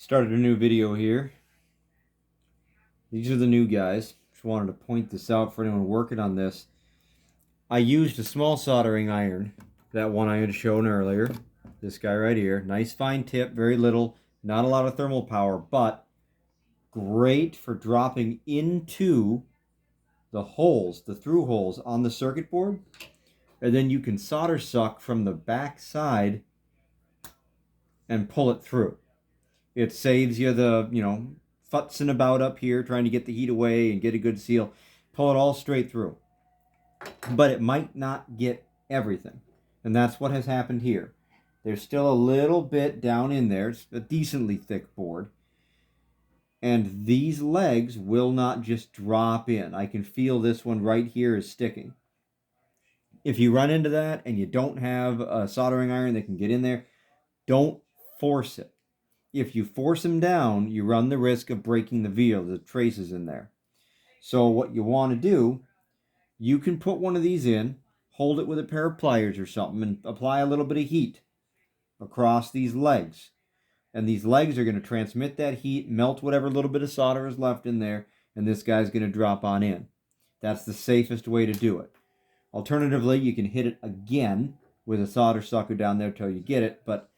Started a new video here. These are the new guys. Just wanted to point this out for anyone working on this. I used a small soldering iron, that one I had shown earlier. This guy right here. Nice fine tip, very little, not a lot of thermal power, but great for dropping into the holes, the through holes on the circuit board. And then you can solder suck from the back side and pull it through. It saves you the, futzing about up here trying to get the heat away and get a good seal. Pull it all straight through. But it might not get everything. And that's what has happened here. There's still a little bit down in there. It's a decently thick board. And these legs will not just drop in. I can feel this one right here is sticking. If you run into that and you don't have a soldering iron that can get in there, don't force it. If you force them down, you run the risk of breaking the veal, the traces in there. So what you want to do, you can put one of these in, hold it with a pair of pliers or something, and apply a little bit of heat across these legs. And these legs are going to transmit that heat, melt whatever little bit of solder is left in there, and this guy's going to drop on in. That's the safest way to do it. Alternatively, you can hit it again with a solder sucker down there till you get it, but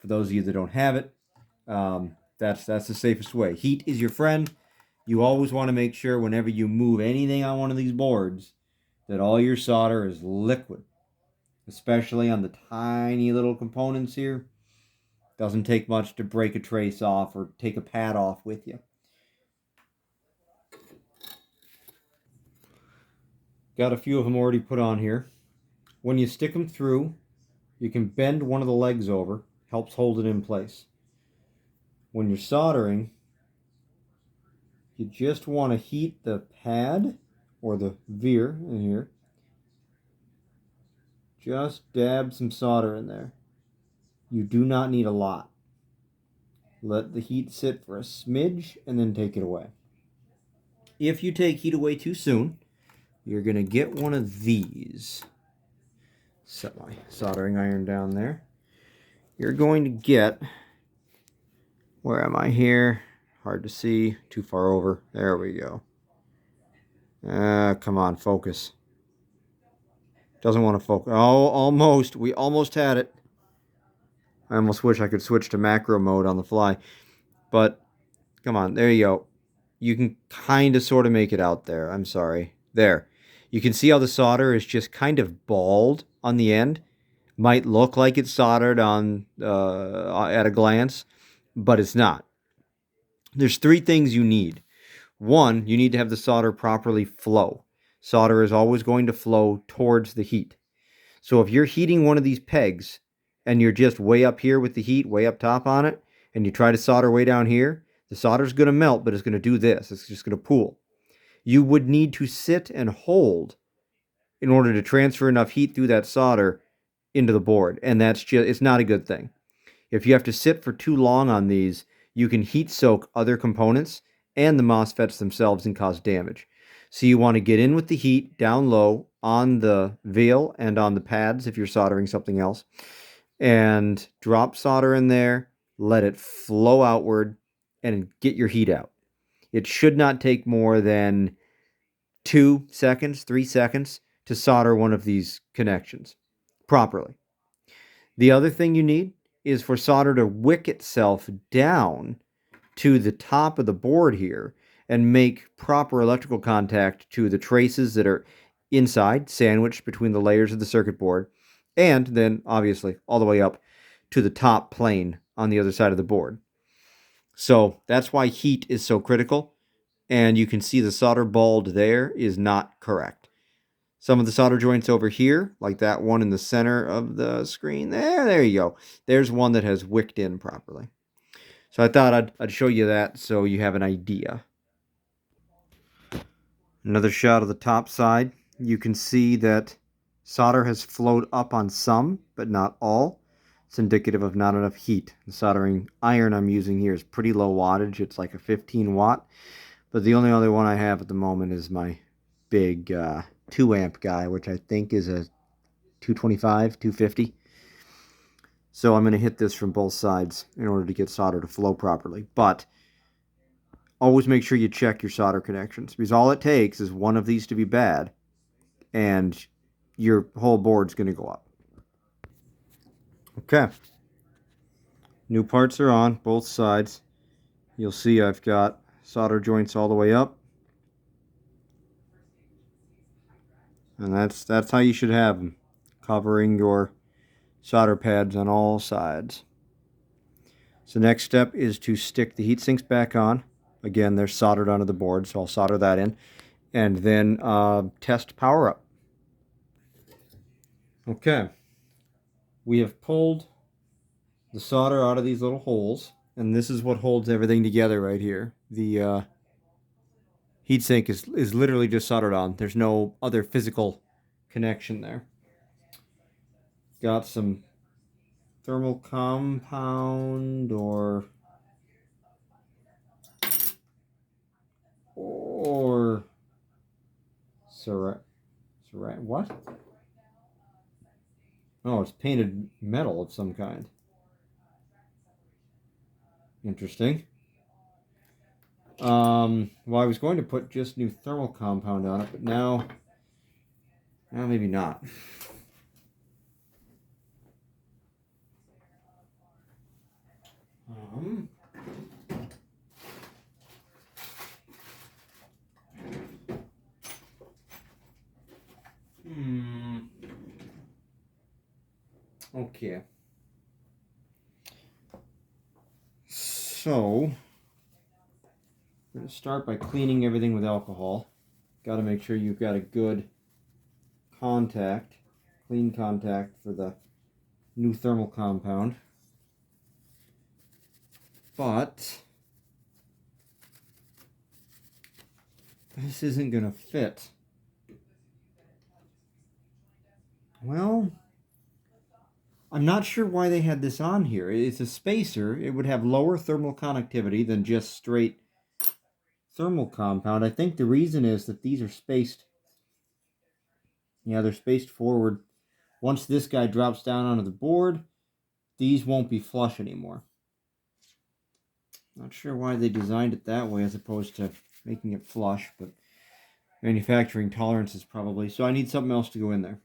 for those of you that don't have it, that's the safest way. Heat is your friend. You always want to make sure whenever you move anything on one of these boards that all your solder is liquid, especially on the tiny little components here. Doesn't take much to break a trace off or take a pad off with you. Got a few of them already put on here. When you stick them through, you can bend one of the legs over, helps hold it in place. When you're soldering, you just want to heat the pad or the veer in here. Just dab some solder in there. You do not need a lot. Let the heat sit for a smidge and then take it away. If you take heat away too soon, you're going to get one of these. Set my soldering iron down there. You're going to get, where am I here? Hard to see, too far over. There we go. Come on, focus. Doesn't want to focus. Oh, almost. We almost had it. I almost wish I could switch to macro mode on the fly. But, come on, there you go. You can kind of sort of make it out there. I'm sorry. There. You can see how the solder is just kind of bald on the end. Might look like it's soldered on at a glance, but it's not. There's three things you need. One, you need to have the solder properly flow. Solder is always going to flow towards the heat. So if you're heating one of these pegs and you're just way up here with the heat, way up top on it, and you try to solder way down here, the solder's going to melt, but it's going to do this. It's just going to pool. You would need to sit and hold in order to transfer enough heat through that solder into the board. And that's just, it's not a good thing. If you have to sit for too long on these, you can heat soak other components and the MOSFETs themselves and cause damage. So you want to get in with the heat down low on the veil and on the pads if you're soldering something else, and drop solder in there, let it flow outward, and get your heat out. It should not take more than 2 seconds, 3 seconds to solder one of these connections properly. The other thing you need is for solder to wick itself down to the top of the board here and make proper electrical contact to the traces that are inside, sandwiched between the layers of the circuit board, and then obviously all the way up to the top plane on the other side of the board. So that's why heat is so critical, and you can see the solder bald there is not correct. Some of the solder joints over here, like that one in the center of the screen, there you go. There's one that has wicked in properly. So I thought I'd show you that so you have an idea. Another shot of the top side. You can see that solder has flowed up on some, but not all. It's indicative of not enough heat. The soldering iron I'm using here is pretty low wattage. It's like a 15 watt. But the only other one I have at the moment is my big 2 amp guy, which I think is a 225, 250. So I'm going to hit this from both sides in order to get solder to flow properly. But always make sure you check your solder connections, because all it takes is one of these to be bad and your whole board's going to go up. Okay. New parts are on both sides. You'll see I've got solder joints all the way up. And that's how you should have them, covering your solder pads on all sides. So next step is to stick the heat sinks back on. Again, they're soldered onto the board, so I'll solder that in. And then test power up. Okay. We have pulled the solder out of these little holes, and this is what holds everything together right here. The heatsink is literally just soldered on. There's no other physical connection there. Got some thermal compound or what? Oh, it's painted metal of some kind. Interesting. Well, I was going to put just new thermal compound on it, but now maybe not. Okay. So, we're going to start by cleaning everything with alcohol. Got to make sure you've got a good contact, clean contact for the new thermal compound. But this isn't going to fit. Well, I'm not sure why they had this on here. It's a spacer. It would have lower thermal conductivity than just straight thermal compound. I think the reason is that these are spaced. Yeah, they're spaced forward. Once this guy drops down onto the board, these won't be flush anymore. Not sure why they designed it that way as opposed to making it flush, but manufacturing tolerances probably. So I need something else to go in there.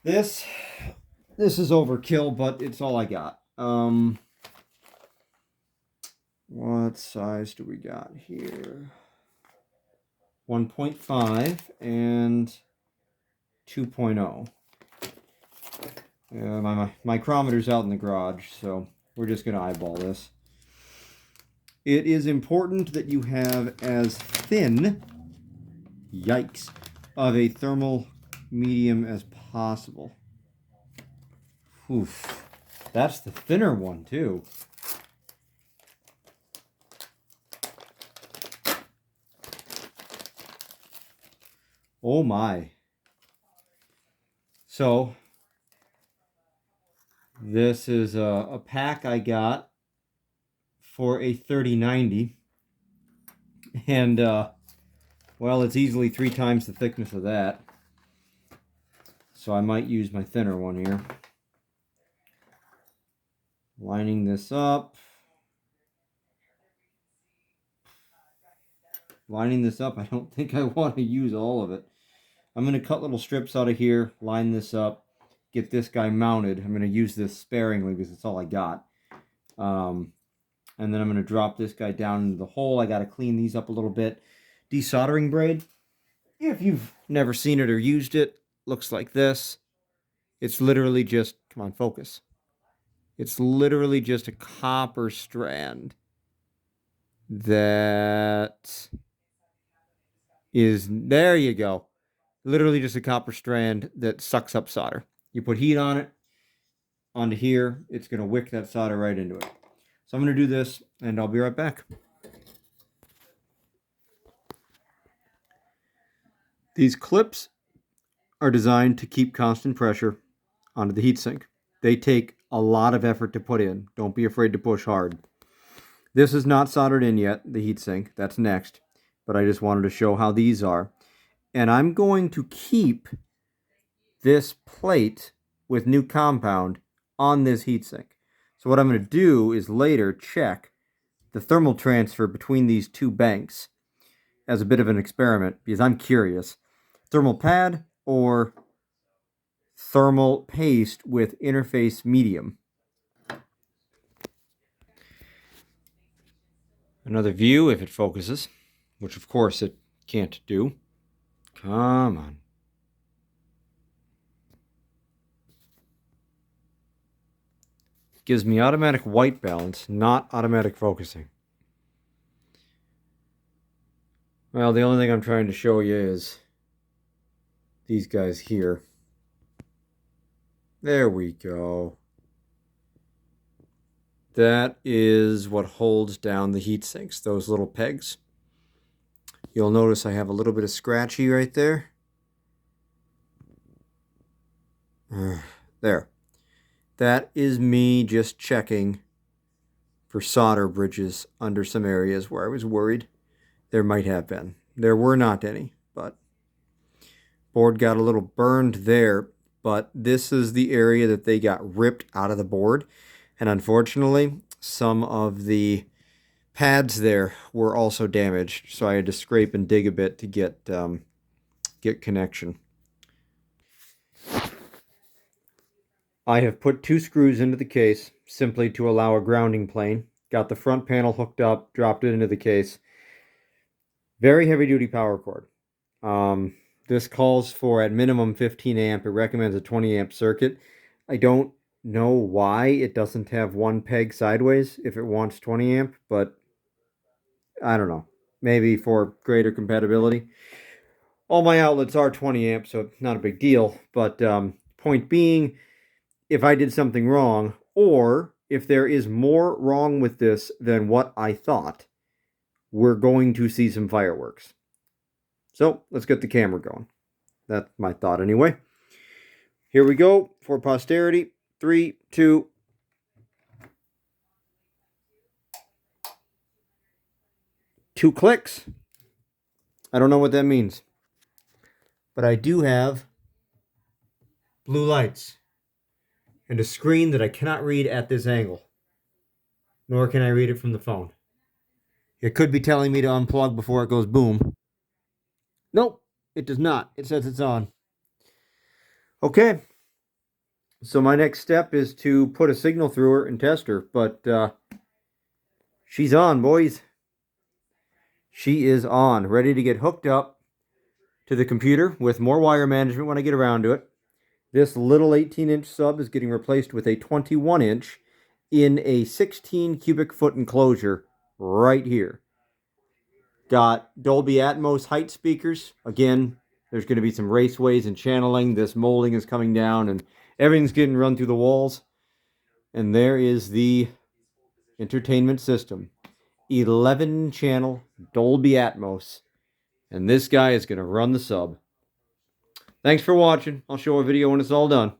This is overkill, but it's all I got. What size do we got here? 1.5 and 2.0. My micrometer's out in the garage, so we're just going to eyeball this. It is important that you have as thin, yikes, of a thermal medium as possible. Oof. That's the thinner one, too. Oh my. So, this is a pack I got for a 3090. And, well, it's easily 3 times the thickness of that. So I might use my thinner one here. Lining this up. Lining this up, I don't think I want to use all of it. I'm going to cut little strips out of here, line this up, get this guy mounted. I'm going to use this sparingly because it's all I got. And then I'm going to drop this guy down into the hole. I got to clean these up a little bit. Desoldering braid, if you've never seen it or used it, looks like this. It's literally just, come on, focus. It's literally just a copper strand that is, there you go. Literally just a copper strand that sucks up solder. You put heat on it, onto here, it's going to wick that solder right into it. So I'm going to do this, and I'll be right back. These clips are designed to keep constant pressure onto the heatsink. They take a lot of effort to put in. Don't be afraid to push hard. This is not soldered in yet, the heatsink. That's next. But I just wanted to show how these are. And I'm going to keep this plate with new compound on this heatsink. So what I'm going to do is later check the thermal transfer between these two banks as a bit of an experiment, because I'm curious. Thermal pad or thermal paste with interface medium. Another view if it focuses, which of course it can't do. Come on. Gives me automatic white balance, not automatic focusing. Well, the only thing I'm trying to show you is these guys here. There we go. That is what holds down the heat sinks, those little pegs. You'll notice I have a little bit of scratchy right there. There. That is me just checking for solder bridges under some areas where I was worried there might have been. There were not any, but board got a little burned there, but this is the area that they got ripped out of the board. And unfortunately, some of the pads there were also damaged, so I had to scrape and dig a bit to get connection. I have put 2 screws into the case simply to allow a grounding plane. Got the front panel hooked up, dropped it into the case. Very heavy duty power cord. This calls for at minimum 15 amp. It recommends a 20 amp circuit. I don't know why it doesn't have one peg sideways if it wants 20 amp, but I don't know. Maybe for greater compatibility. All my outlets are 20 amp, so not a big deal. But point being, if I did something wrong, or if there is more wrong with this than what I thought, we're going to see some fireworks. So let's get the camera going. That's my thought anyway. Here we go for posterity. 3, 2. Two clicks. I don't know what that means. But I do have blue lights and a screen that I cannot read at this angle. Nor can I read it from the phone. It could be telling me to unplug before it goes boom. Nope, it does not. It says it's on. Okay. So my next step is to put a signal through her and test her. But she's on, boys. She is on. Ready to get hooked up to the computer with more wire management when I get around to it. This little 18-inch sub is getting replaced with a 21-inch in a 16 cubic foot enclosure right here. Got Dolby Atmos height speakers. Again, there's going to be some raceways and channeling. This molding is coming down and everything's getting run through the walls. And there is the entertainment system. 11-channel Dolby Atmos. And this guy is going to run the sub. Thanks for watching. I'll show a video when it's all done.